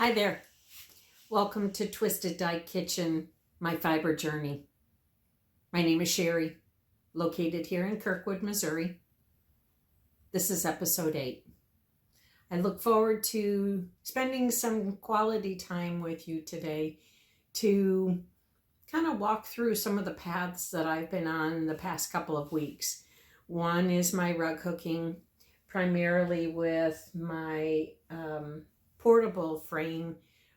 Hi there. Welcome to Twisted Dye Kitchen, my fiber journey. My name is Sherry, located here in Kirkwood, Missouri. This is episode 8. I look forward to spending some quality time with you today to kind of walk through some of the paths that I've been on the past couple of weeks. One is my rug hooking, primarily with my portable frame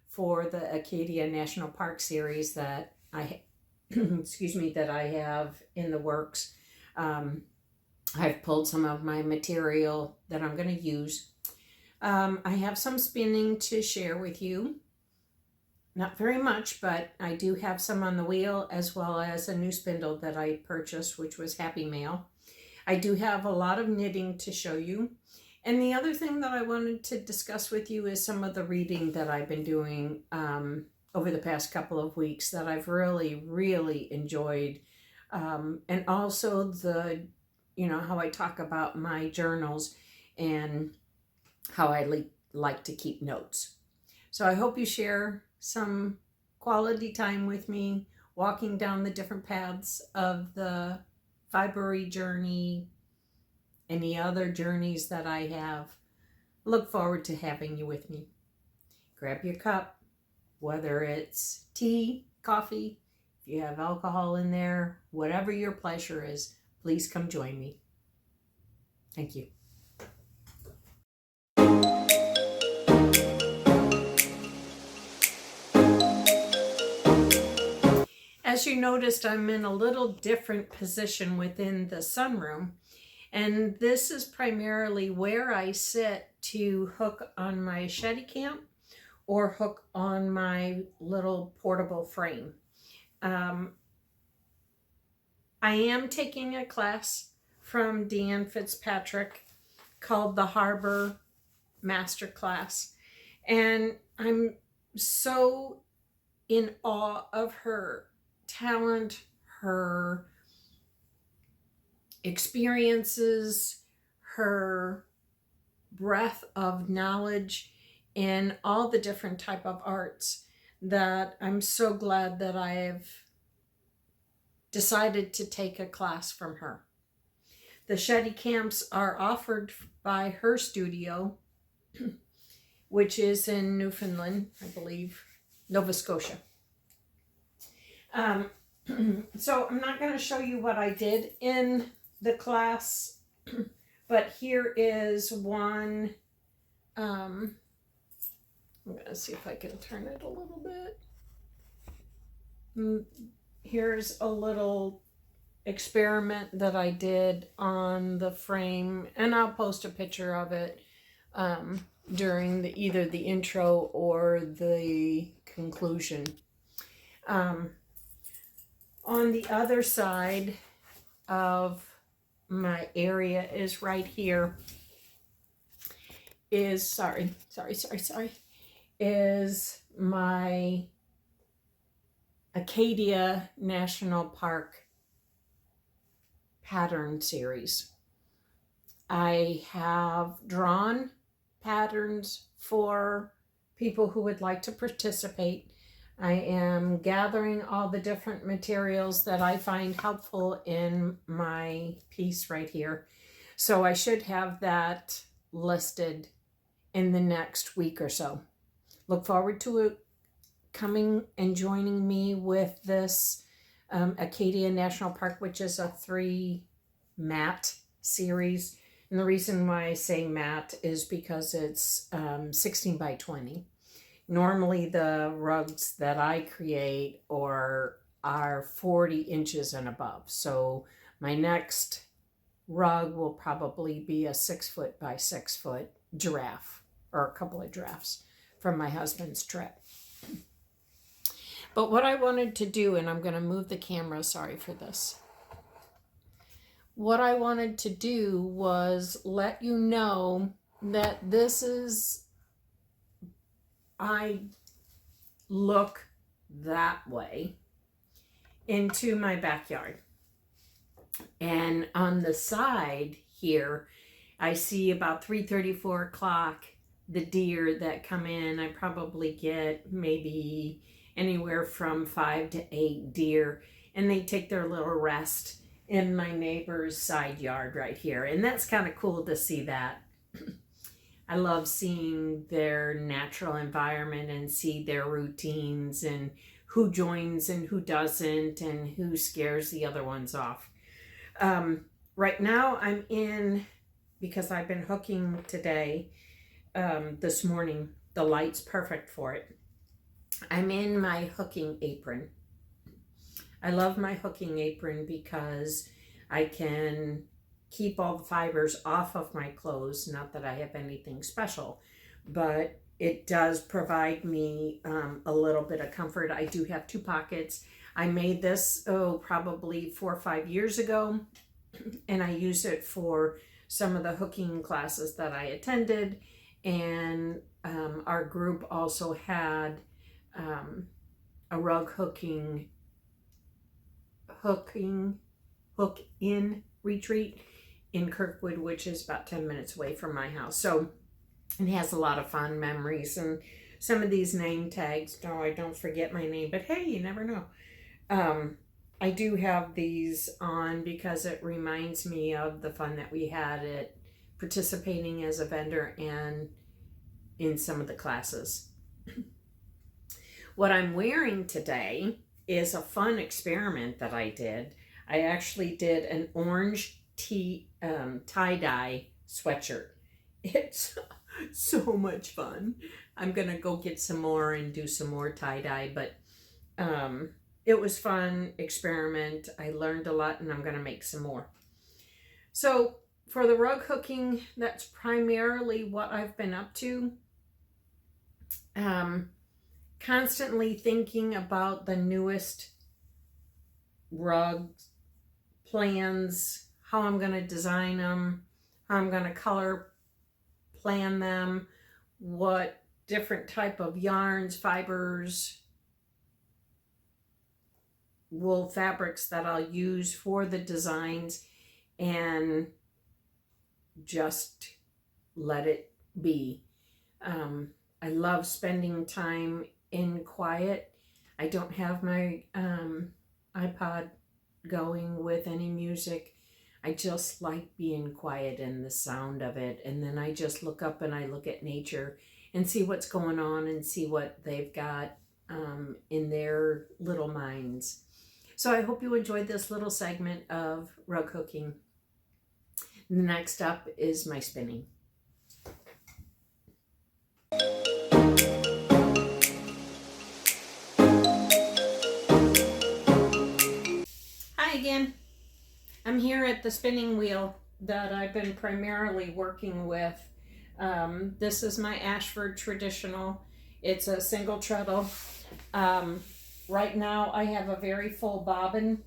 for the Acadia National Park series that I that I have in the works. I've pulled some of my material that I'm going to use. I have some spinning to share with you. Not very much, but I do have some on the wheel, as well as a new spindle that I purchased, which was Happy Mail. I do have a lot of knitting to show you. And the other thing that I wanted to discuss with you is some of the reading that I've been doing over the past couple of weeks that I've really enjoyed. And also how I talk about my journals and how I like to keep notes. So I hope you share some quality time with me, walking down the different paths of the fibery journey, any other journeys that I have. Look forward to having you with me. Grab your cup, whether it's tea, coffee, if you have alcohol in there, whatever your pleasure is, please come join me. Thank you. As you noticed, I'm in a little different position within the sunroom. And this is primarily where I sit to hook on my Steadicam or hook on my little portable frame. I am taking a class from Deanne Fitzpatrick called the Harbor Masterclass. And I'm so in awe of her talent, her experiences, her breadth of knowledge in all the different type of arts, that I'm so glad that I've decided to take a class from her. The Steadicams are offered by her studio, which is in Newfoundland, I believe, Nova Scotia. So I'm not going to show you what I did in the class, but here is one. I'm going to see if I can turn it a little bit. Here's a little experiment that I did on the frame, and I'll post a picture of it during either the intro or the conclusion. On the other side of my area is right here is, is my Acadia National Park pattern series. I have drawn patterns for people who would like to participate. I am gathering all the different materials that I find helpful in my piece right here. So I should have that listed in the next week or so. Look forward to coming and joining me with this Acadia National Park, which is a 3 mat series. And the reason why I say mat is because it's 16 by 20. Normally the rugs that I create are 40 inches and above. So my next rug will probably be a 6 foot by 6 foot giraffe, or a couple of giraffes from my husband's trip. But what I wanted to do, and I'm going to move the camera, sorry for this. What I wanted to do was let you know that this is, I look that way into my backyard. And on the side here, I see about 3:30, 4 o'clock the deer that come in. I probably get maybe anywhere from 5 to 8 deer, and they take their little rest in my neighbor's side yard right here. And that's kind of cool to see that. I love seeing their natural environment and see their routines and who joins and who doesn't and who scares the other ones off. Right now I'm in, because I've been hooking today, this morning, the light's perfect for it. I'm in my hooking apron. I love my hooking apron because I can keep all the fibers off of my clothes. Not that I have anything special, but it does provide me a little bit of comfort. I do have 2 pockets. I made this, probably 4 or 5 years ago, and I use it for some of the hooking classes that I attended. And our group also had a rug hooking hook-in retreat in Kirkwood, which is about 10 minutes away from my house. So it has a lot of fun memories, and some of these name tags, no, I don't forget my name, but hey, you never know. I do have these on because it reminds me of the fun that we had at participating as a vendor and in some of the classes. What I'm wearing today is a fun experiment that I did. I actually did an orange tie-dye sweatshirt. It's so much fun. I'm gonna go get some more and do some more tie-dye, but it was fun experiment. I learned a lot, and I'm gonna make some more. So for the rug hooking, that's primarily what I've been up to. Constantly thinking about the newest rug plans, how I'm going to design them, how I'm going to color plan them, what different type of yarns, fibers, wool fabrics that I'll use for the designs, and just let it be. I love spending time in quiet. I don't have my iPod going with any music. I just like being quiet and the sound of it. And then I just look up and I look at nature and see what's going on and see what they've got in their little minds. So I hope you enjoyed this little segment of rug hooking. Next up is my spinning. Hi again. I'm here at the spinning wheel that I've been primarily working with. This is my Ashford Traditional. It's a single treadle. Right now I have a very full bobbin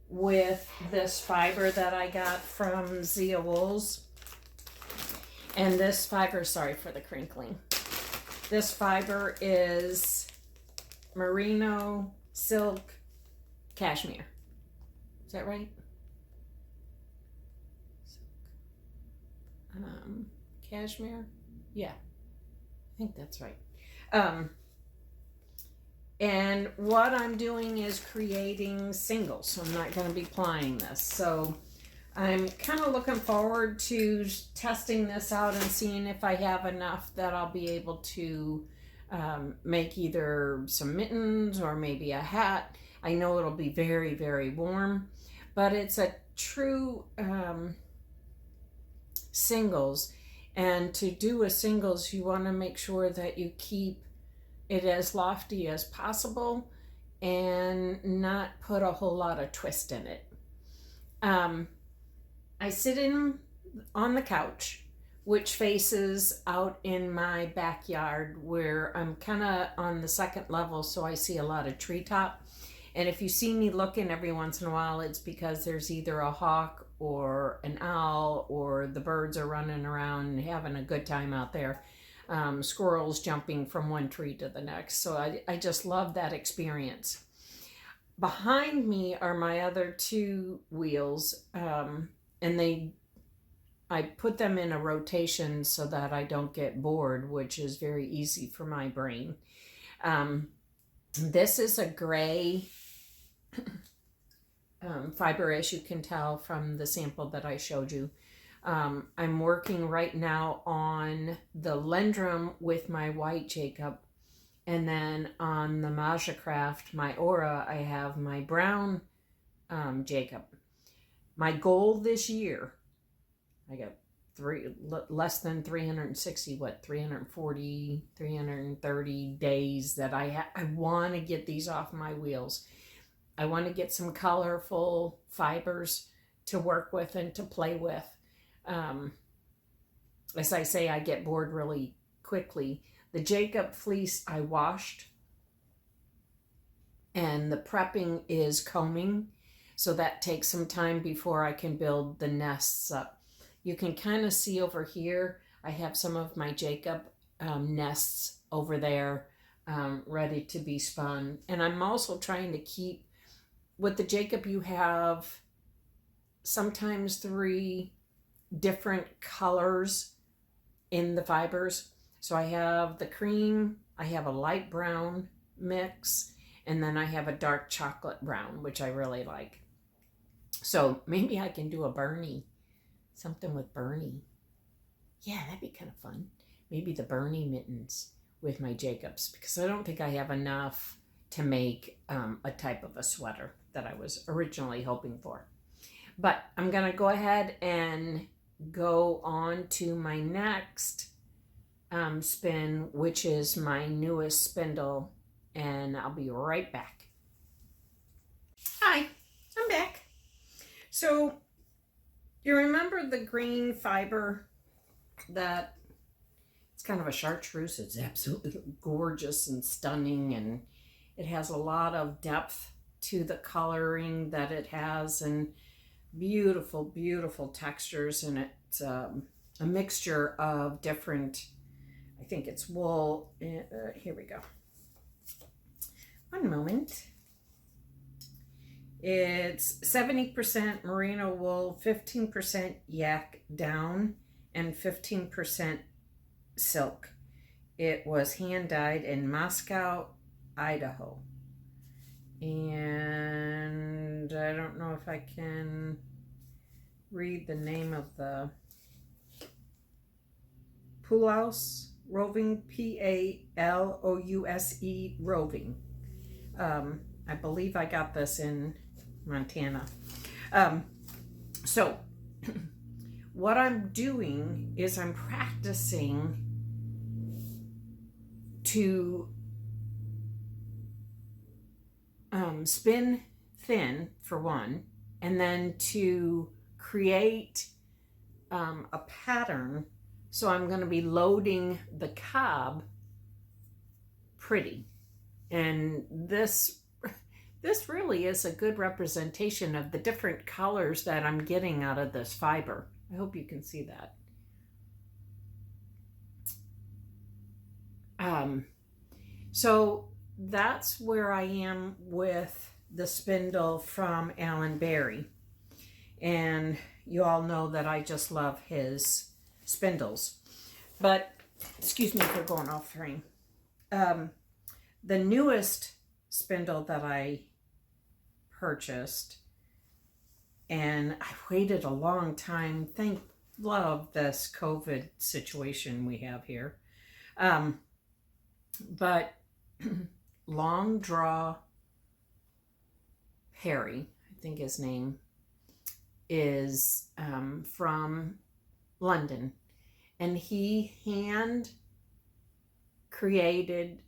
with this fiber that I got from Zia Wools. And this fiber, sorry for the crinkling. This fiber is merino, silk, cashmere. Is that right? Cashmere? Yeah, I think that's right. And what I'm doing is creating singles. So I'm not going to be plying this. So I'm kind of looking forward to testing this out and seeing if I have enough that I'll be able to make either some mittens or maybe a hat. I know it'll be very, very warm, but it's a true singles. And to do a singles, you want to make sure that you keep it as lofty as possible and not put a whole lot of twist in it. I sit on the couch, which faces out in my backyard, where I'm kind of on the second level, so I see a lot of treetop. And if you see me looking every once in a while, it's because there's either a hawk or an owl, or the birds are running around and having a good time out there. Squirrels jumping from one tree to the next. So I just love that experience. Behind me are my other 2 wheels, and they I put them in a rotation so that I don't get bored, which is very easy for my brain. This is a gray fiber, as you can tell from the sample that I showed you. I'm working right now on the Lendrum with my white Jacob, and then on the Majacraft, my Aura, I have my brown Jacob. My goal this year, I got less than 360, 340, 330 days that I want to get these off my wheels. I want to get some colorful fibers to work with and to play with. As I say, I get bored really quickly. The Jacob fleece I washed, and the prepping is combing, so that takes some time before I can build the nests up. You can kind of see over here, I have some of my Jacob nests over there ready to be spun. And I'm also trying to keep, with the Jacob you have sometimes 3 different colors in the fibers. So I have the cream, I have a light brown mix, and then I have a dark chocolate brown, which I really like. So maybe I can do a Bernie, something with Bernie. Yeah, that'd be kind of fun. Maybe the Bernie mittens with my Jacobs, because I don't think I have enough to make a type of a sweater that I was originally hoping for. But I'm going to go ahead and go on to my next spin, which is my newest spindle, and I'll be right back. Hi, I'm back. So you remember the green fiber that it's kind of a chartreuse? It's absolutely gorgeous and stunning, and it has a lot of depth to the coloring that it has, and beautiful, beautiful textures. And it's a mixture of different, I think it's wool. Here we go. One moment. It's 70% merino wool, 15% yak down, and 15% silk. It was hand dyed in Moscow, Idaho. And I don't know if I can read the name of the Palouse Roving, Palouse Roving. I believe I got this in Montana. So what I'm doing is I'm practicing to spin thin, for one, and then to create a pattern. So I'm going to be loading the cob pretty. And this really is a good representation of the different colors that I'm getting out of this fiber. I hope you can see that. So that's where I am with the spindle from Alan Berry. And you all know that I just love his spindles. But, excuse me for going off frame. The newest spindle that I purchased, and I waited a long time, love this COVID situation we have here. But Long Draw Perry, I think his name is, from London, and he hand created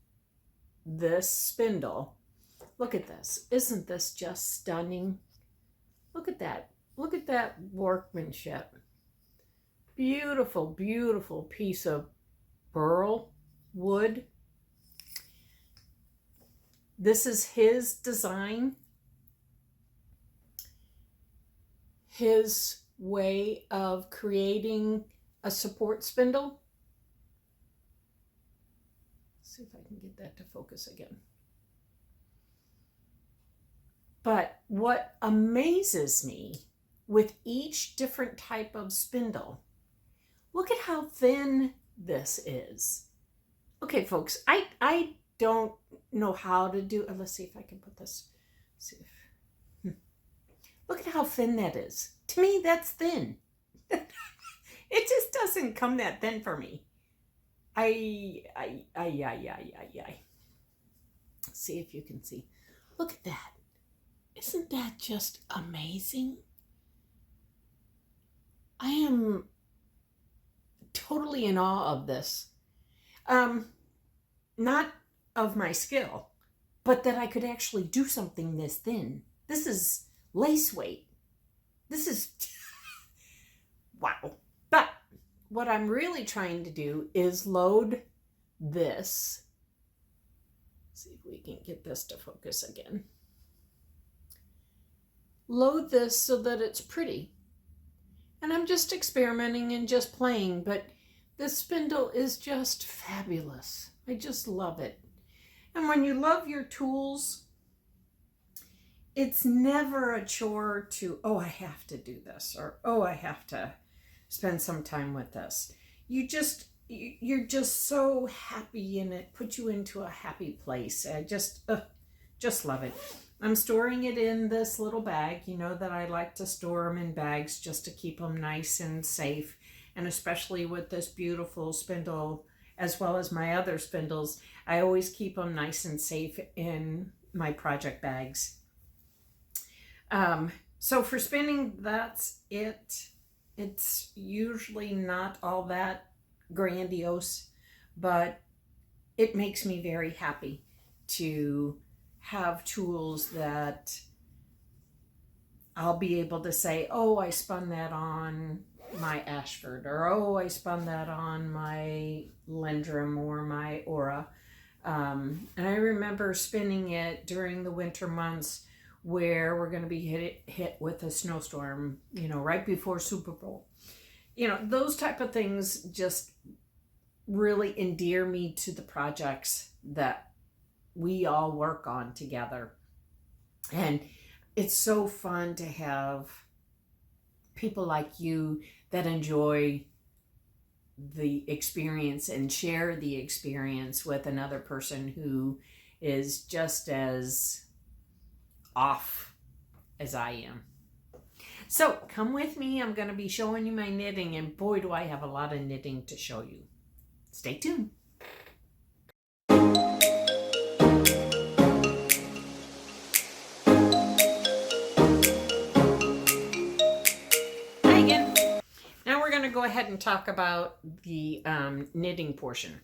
this spindle. Look at this. Isn't this just stunning? Look at that. Look at that workmanship. Beautiful, beautiful piece of burl wood. This is his design, his way of creating a support spindle. Let's see if I can get that to focus again. But what amazes me with each different type of spindle Look at how thin this is. Okay, folks, I don't know how to do, let's see if I can put this, look at how thin that is. To me, that's thin. It just doesn't come that thin for me. I. See if you can see. Look at that. Isn't that just amazing? I am totally in awe of this. Not of my skill, but that I could actually do something this thin. This is lace weight. This is wow. But what I'm really trying to do is load this. See if we can get this to focus again. Load this so that it's pretty. And I'm just experimenting and just playing, but this spindle is just fabulous. I just love it. And when you love your tools, it's never a chore to, oh, I have to do this, or oh, I have to spend some time with this. You're just so happy, and it puts you into a happy place. I just love it. I'm storing it in this little bag. You know that I like to store them in bags just to keep them nice and safe. And especially with this beautiful spindle, as well as my other spindles, I always keep them nice and safe in my project bags. So for spinning, that's it. It's usually not all that grandiose, but it makes me very happy to have tools that I'll be able to say, oh, I spun that on my Ashford, or oh, I spun that on my Lendrum or my Aura. And I remember spinning it during the winter months where we're going to be hit with a snowstorm, right before Super Bowl. Those type of things just really endear me to the projects that we all work on together. And it's so fun to have people like you that enjoy the experience and share the experience with another person who is just as off as I am. So come with me. I'm going to be showing you my knitting, and boy, do I have a lot of knitting to show you. Stay tuned. Hi again. Now we're going to go ahead and talk about the knitting portion.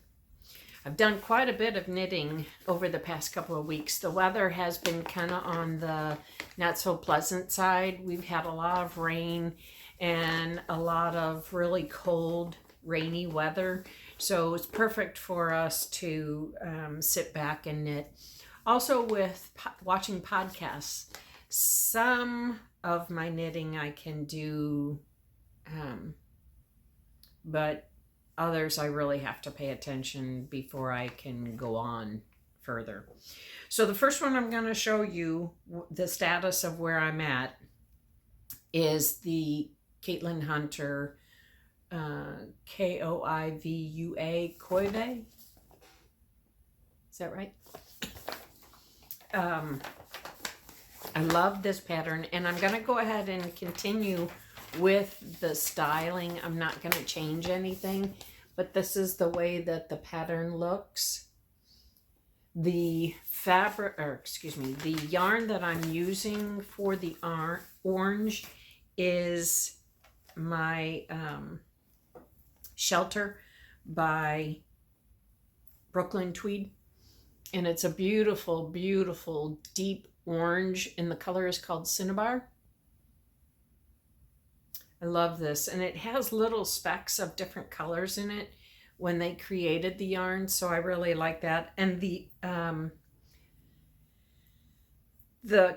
I've done quite a bit of knitting over the past couple of weeks. The weather has been kind of on the not so pleasant side. We've had a lot of rain and a lot of really cold, rainy weather. So it's perfect for us to sit back and knit. Also with watching podcasts, some of my knitting I can do, but others I really have to pay attention before I can go on further. So the first one I'm going to show you the status of where I'm at is the Caitlin Hunter Koivua Koive. Is that right? I love this pattern, and I'm going to go ahead and continue with the styling. I'm not going to change anything, but this is the way that the pattern looks. The the yarn that I'm using for the orange is my Shelter by Brooklyn Tweed, and it's a beautiful, beautiful deep orange, and the color is called Cinnabar. I love this, and it has little specks of different colors in it when they created the yarn, so I really like that. And the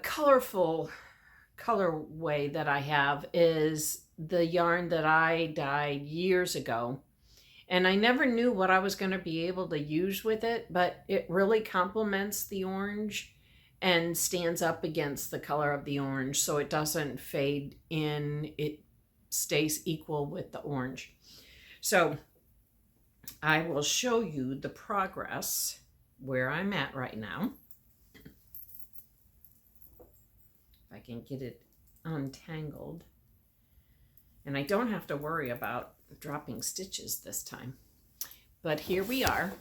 colorful colorway that I have is the yarn that I dyed years ago, and I never knew what I was going to be able to use with it, but it really complements the orange and stands up against the color of the orange, so it doesn't fade in. It stays equal with the orange. So I will show you the progress where I'm at right now. If I can get it untangled. And I don't have to worry about dropping stitches this time. But here we are.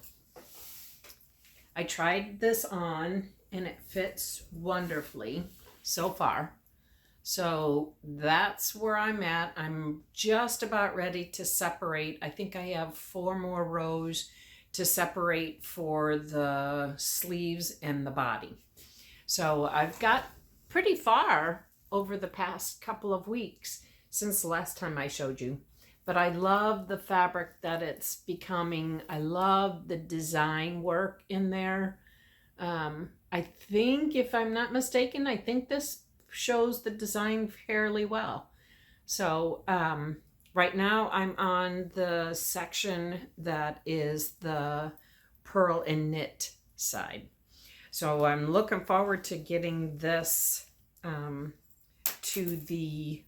I tried this on and it fits wonderfully so far. So that's where I'm at. I'm just about ready to separate. I think I have 4 more rows to separate for the sleeves and the body. So I've got pretty far over the past couple of weeks since the last time I showed you. But I love the fabric that it's becoming. I love the design work in there. I think, if I'm not mistaken, I think this shows the design fairly well. So right now I'm on the section that is the purl and knit side. So I'm looking forward to getting this to the,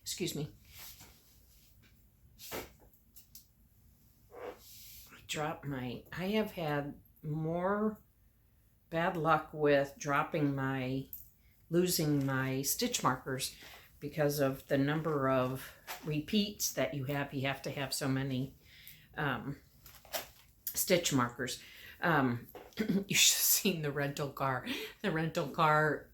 excuse me. I have had more bad luck with losing my stitch markers because of the number of repeats that you have. You have to have so many stitch markers. You should have seen the rental car. The rental car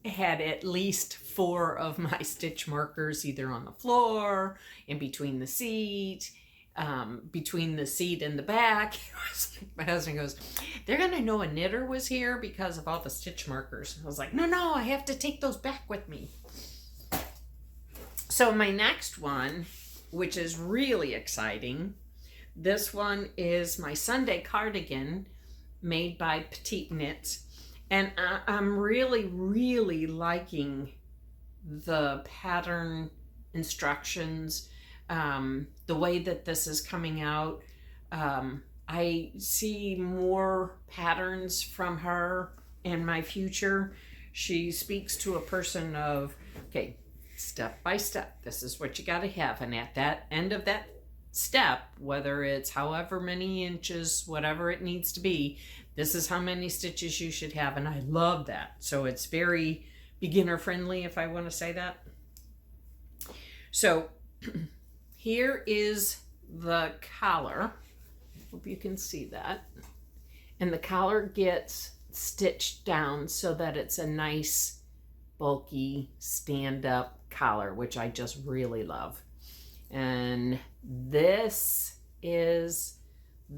had at least 4 of my stitch markers either on the floor, in between the seat, between the seat and the back. My husband goes, they're gonna know a knitter was here because of all the stitch markers. I was like, no, I have to take those back with me. So my next one, which is really exciting, this one is my Sunday cardigan made by Petite Knits, and I'm really liking the pattern instructions, the way that this is coming out. I see more patterns from her in my future. She speaks to a person of, okay, step by step, this is what you got to have, and at that end of that step, whether it's however many inches, whatever it needs to be, this is how many stitches you should have. And I love that. So it's very beginner friendly, if I want to say that. So here is the collar. Hope you can see that. And the collar gets stitched down so that it's a nice bulky stand-up collar, which I just really love. And this is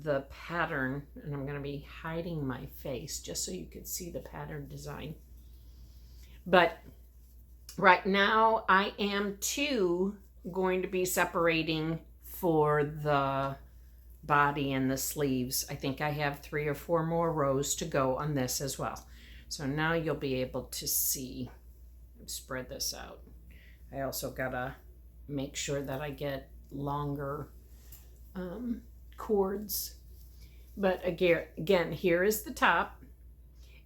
the pattern, and I'm going to be hiding my face just so you can see the pattern design. But right now I am too going to be separating for the body and the sleeves. I think I have 3 or 4 more rows to go on this as well. So now you'll be able to see. Spread this out. I also gotta make sure that I get longer cords. But again, here is the top,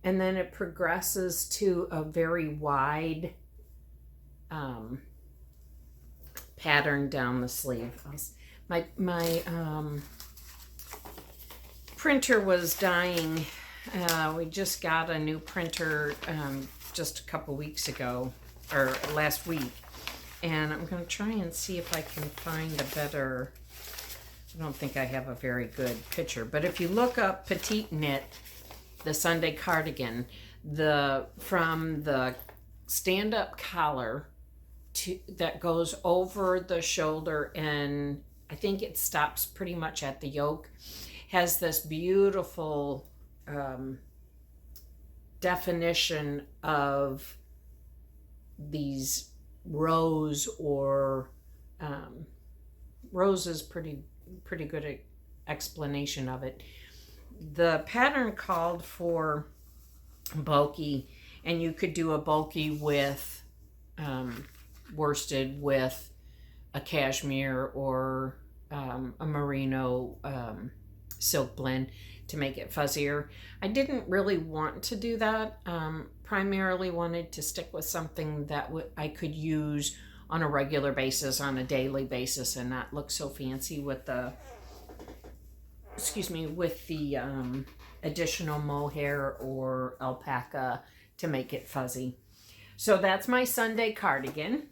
and then it progresses to a very wide pattern down the sleeve. My printer was dying. We just got a new printer just a couple weeks ago, or last week, and I'm going to try and see if I can find a better, I don't think I have a very good picture, but if you look up Petite Knit, the Sunday cardigan, from the stand-up collar that goes over the shoulder, and I think it stops pretty much at the yoke, has this beautiful definition of these rows, or rows is pretty good explanation of it. The pattern called for bulky, and you could do a bulky with worsted with a cashmere or a merino silk blend to make it fuzzier. I didn't really want to do that. Primarily wanted to stick with something that I could use on a regular basis, on a daily basis, and not look so fancy with the additional mohair or alpaca to make it fuzzy. So that's my Sunday cardigan,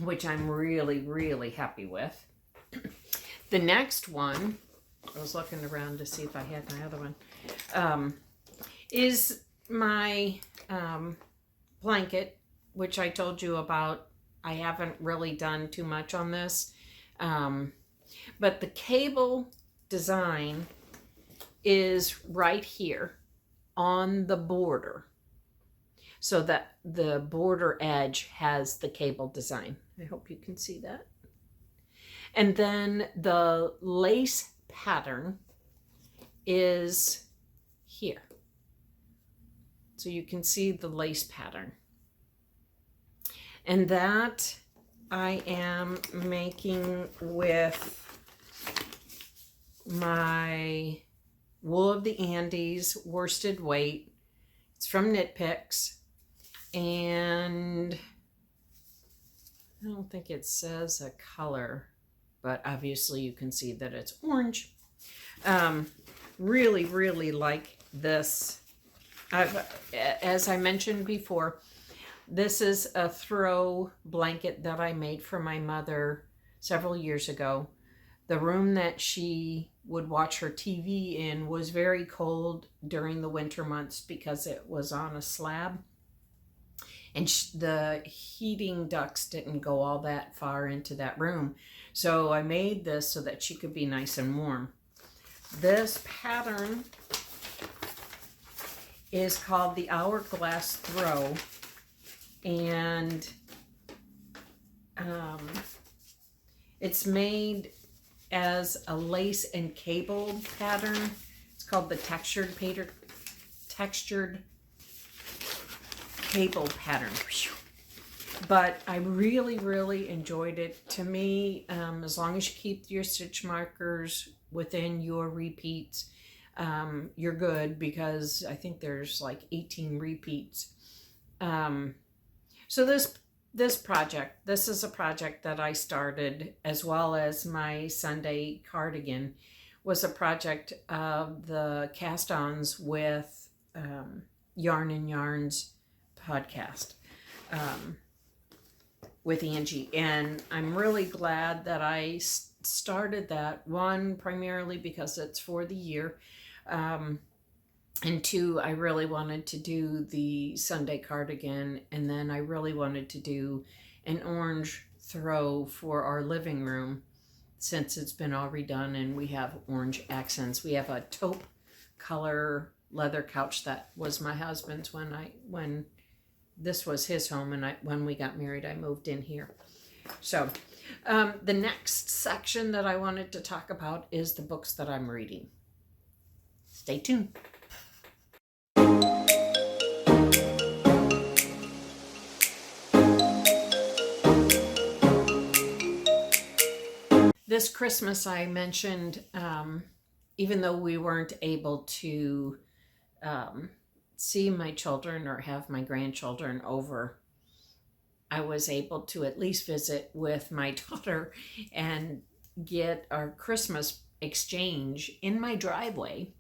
which I'm really, really happy with. The next one, I was looking around to see if I had my other one, is my blanket, which I told you about. I haven't really done too much on this, but the cable design is right here on the border, so that the border edge has the cable design. I hope you can see that. And then the lace pattern is here, so you can see the lace pattern. And that I am making with my Wool of the Andes worsted weight. It's from Knit Picks, and I don't think it says a color, but obviously you can see that it's orange. Really, really like this. As I mentioned before, this is a throw blanket that I made for my mother several years ago. The room that she would watch her TV in was very cold during the winter months because it was on a slab. And the heating ducts didn't go all that far into that room. So I made this so that she could be nice and warm. This pattern is called the Hourglass Throw. And it's made as a lace and cable pattern. It's called the textured cable pattern. But I really, really enjoyed it. To me, as long as you keep your stitch markers within your repeats, you're good, because I think there's like 18 repeats. So this project, this is a project that I started, as well as my Sunday cardigan, was a project of the cast-ons with Yarn and Yarns podcast with Angie. And I'm really glad that I started that, one, primarily because it's for the year, and two, I really wanted to do the Sunday cardigan, and then I really wanted to do an orange throw for our living room, since it's been all redone and we have orange accents. We have a taupe color leather couch that was my husband's when this was his home, and when we got married, I moved in here. So the next section that I wanted to talk about is the books that I'm reading. Stay tuned. This Christmas, I mentioned, even though we weren't able to see my children or have my grandchildren over, I was able to at least visit with my daughter and get our Christmas exchange in my driveway,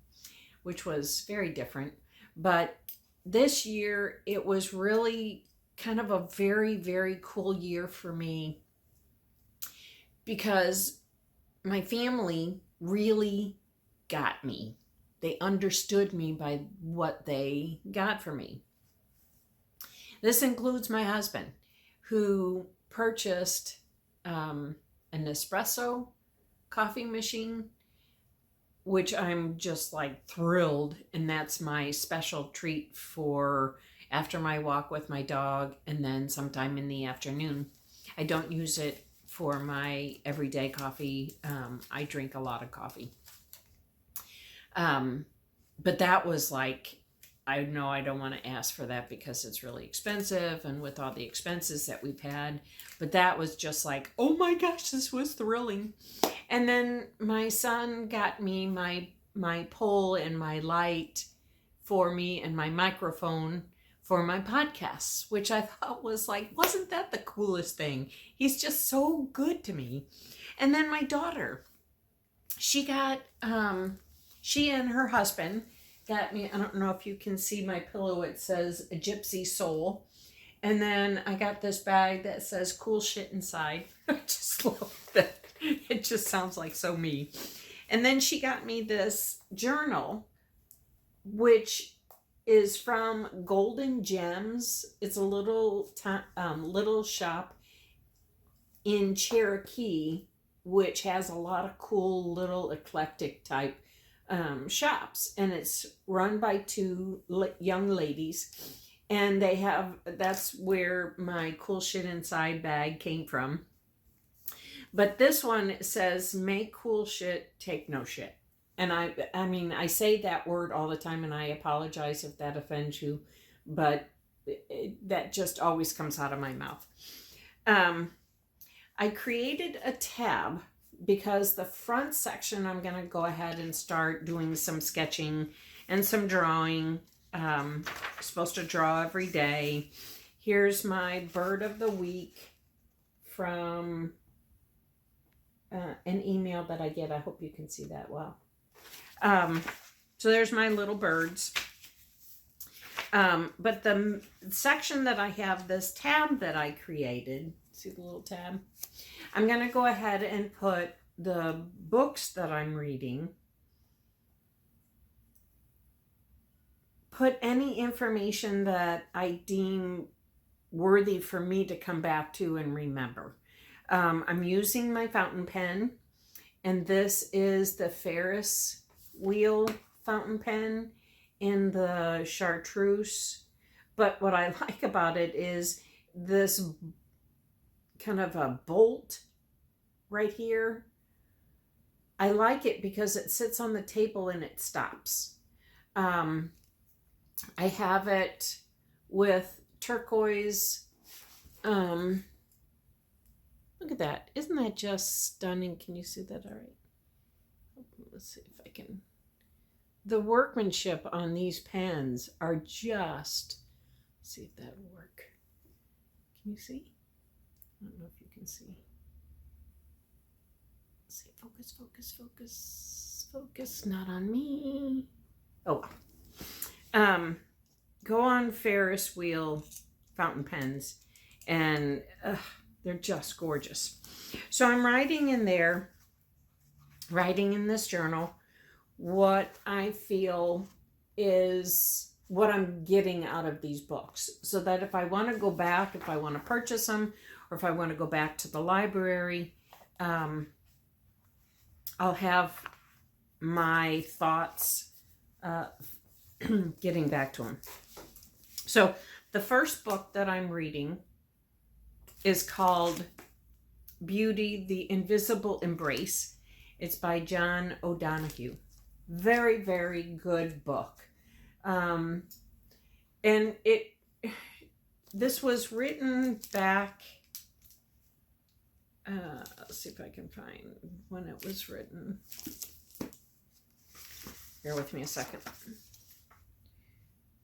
which was very different. But this year, it was really kind of a very, very cool year for me, because my family really got me. They understood me by what they got for me. This includes my husband, who purchased an espresso coffee machine, which I'm just like thrilled. And that's my special treat for after my walk with my dog, and then sometime in the afternoon. I don't use it for my everyday coffee. I drink a lot of coffee. But that was like, I know I don't want to ask for that because it's really expensive, and with all the expenses that we've had, but that was just like, oh my gosh, this was thrilling. And then my son got me my pole and my light for me, and my microphone for my podcasts, which I thought was like, wasn't that the coolest thing? He's just so good to me. And then my daughter, she and her husband got me, I don't know if you can see my pillow, it says a gypsy soul. And then I got this bag that says cool shit inside. I just love that. It just sounds like so me. And then she got me this journal, which is from Golden Gems. It's a little shop in Cherokee, which has a lot of cool little eclectic type shops. And it's run by two young ladies. And that's where my cool shit inside bag came from. But this one says, make cool shit, take no shit. And I mean, I say that word all the time, and I apologize if that offends you, but that just always comes out of my mouth. I created a tab because the front section, I'm going to go ahead and start doing some sketching and some drawing. Supposed to draw every day. Here's my bird of the week from an email that I get. I hope you can see that well. So there's my little birds. But the section that I have, this tab that I created, see the little tab? I'm going to go ahead and put the books that I'm reading, put any information that I deem worthy for me to come back to and remember. I'm using my fountain pen, and this is the Ferris wheel fountain pen in the chartreuse. But what I like about it is this kind of a bolt right here. I like it because it sits on the table and it stops. I have it with turquoise. Look at that. Isn't that just stunning? Can you see that all right? Let's see if I can. The workmanship on these pens are just, let's see if that will work. Can you see? I don't know if you can see. Let's see, focus, focus, focus, focus, not on me. Oh, go on Ferris wheel fountain pens, and they're just gorgeous. So I'm writing in this journal, what I feel is what I'm getting out of these books, so that if I want to go back, if I want to purchase them, or if I want to go back to the library, I'll have my thoughts getting back to them. So the first book that I'm reading is called Beauty, the Invisible Embrace. It's by John O'Donohue. Very, very good book. And this was written back, let's see if I can find when it was written. Bear with me a second.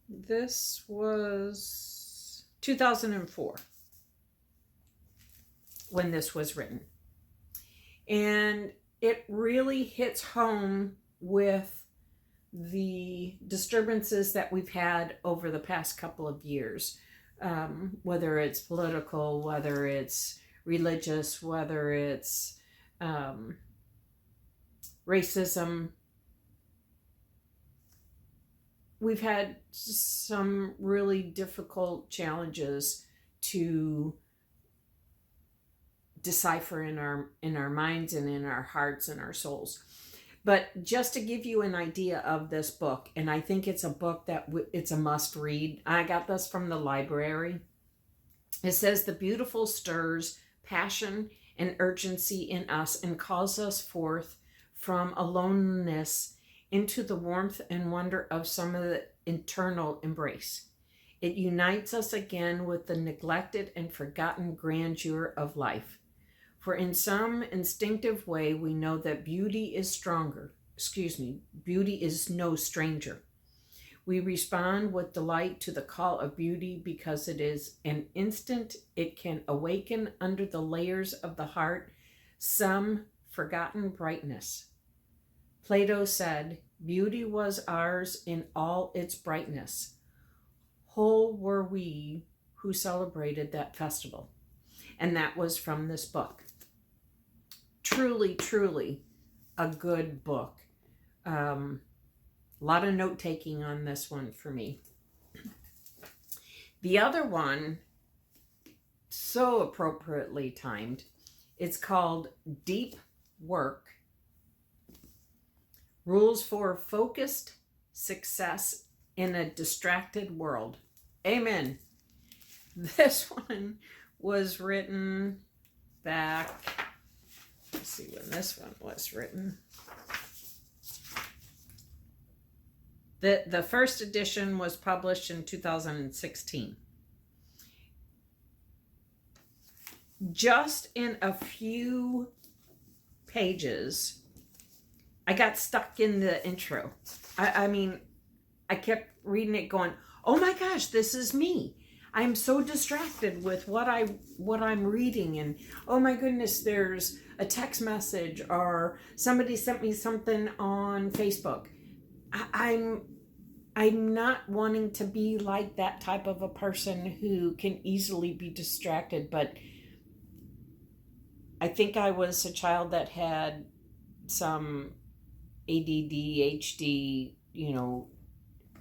This was 2004 when this was written. And it really hits home with the disturbances that we've had over the past couple of years, whether it's political, whether it's religious, whether it's racism. We've had some really difficult challenges to decipher in our minds and in our hearts and our souls. But just to give you an idea of this book, and I think it's a book that it's a must read. I got this from the library. It says the beautiful stirs passion and urgency in us and calls us forth from aloneness into the warmth and wonder of some of the eternal embrace. It unites us again with the neglected and forgotten grandeur of life. For in some instinctive way, we know that beauty is no stranger. We respond with delight to the call of beauty because it is an instant. It can awaken under the layers of the heart some forgotten brightness. Plato said, "Beauty was ours in all its brightness. Whole were we who celebrated that festival." And that was from this book. Truly, truly a good book. A lot of note taking on this one for me. The other one, so appropriately timed, it's called Deep Work: Rules for Focused Success in a Distracted World. Amen. This one was written back, let's see when this one was written. The first edition was published in 2016. Just in a few pages, I got stuck in the intro. I mean, I kept reading it going, oh my gosh, this is me. I'm so distracted with what I'm reading, and oh my goodness, there's a text message or somebody sent me something on Facebook. I'm not wanting to be like that type of a person who can easily be distracted, but I think I was a child that had some ADD, HD,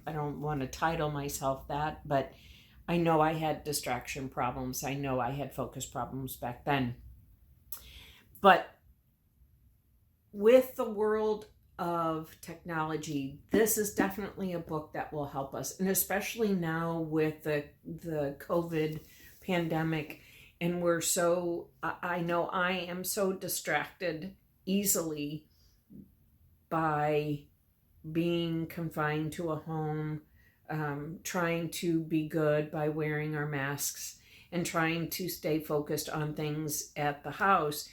I don't want to title myself that, but I know I had distraction problems. I know I had focus problems back then. But with the world of technology, this is definitely a book that will help us. And especially now with the COVID pandemic, and I know I am so distracted easily by being confined to a home, trying to be good by wearing our masks and trying to stay focused on things at the house.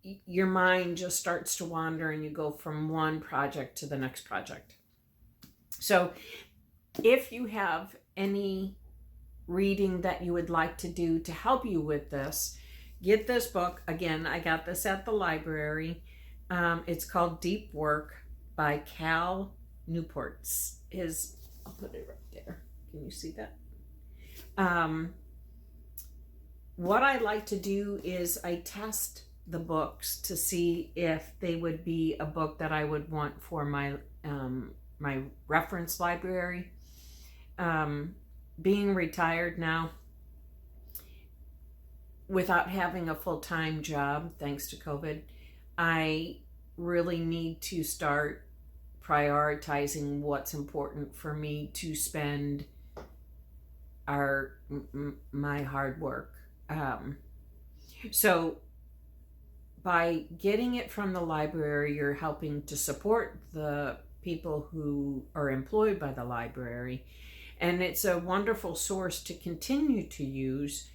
Your mind just starts to wander and you go from one project to the next project. So if you have any reading that you would like to do to help you with this, get this book. Again, I got this at the library. It's called Deep Work by Cal Newport. I'll put it right there. Can you see that? What I like to do is I test the books to see if they would be a book that I would want for my my reference library. Being retired now, without having a full-time job, thanks to COVID, I really need to start prioritizing what's important for me to spend my hard work. So by getting it from the library, you're helping to support the people who are employed by the library, and it's a wonderful source to continue to use.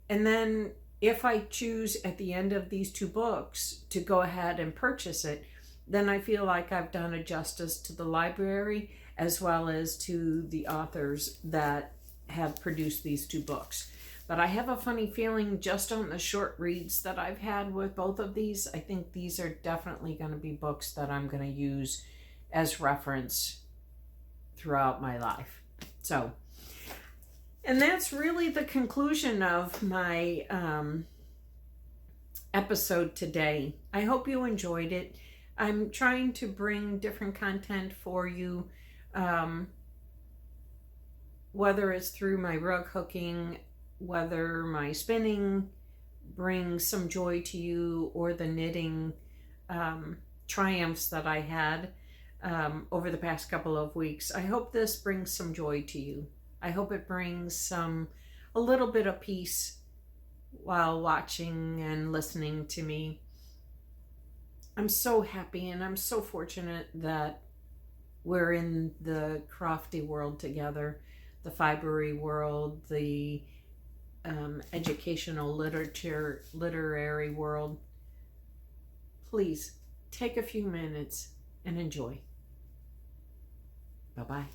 And then if I choose at the end of these two books to go ahead and purchase it, then I feel like I've done a justice to the library as well as to the authors that have produced these two books. But I have a funny feeling, just on the short reads that I've had with both of these, I think these are definitely going to be books that I'm going to use as reference throughout my life. So, and that's really the conclusion of my episode today. I hope you enjoyed it. I'm trying to bring different content for you, whether it's through my rug hooking, whether my spinning brings some joy to you, or the knitting triumphs that I had over the past couple of weeks. I hope this brings some joy to you. I hope it brings a little bit of peace while watching and listening to me. I'm so happy and I'm so fortunate that we're in the crafty world together, the fibery world, the educational literary world. Please take a few minutes and enjoy. Bye-bye.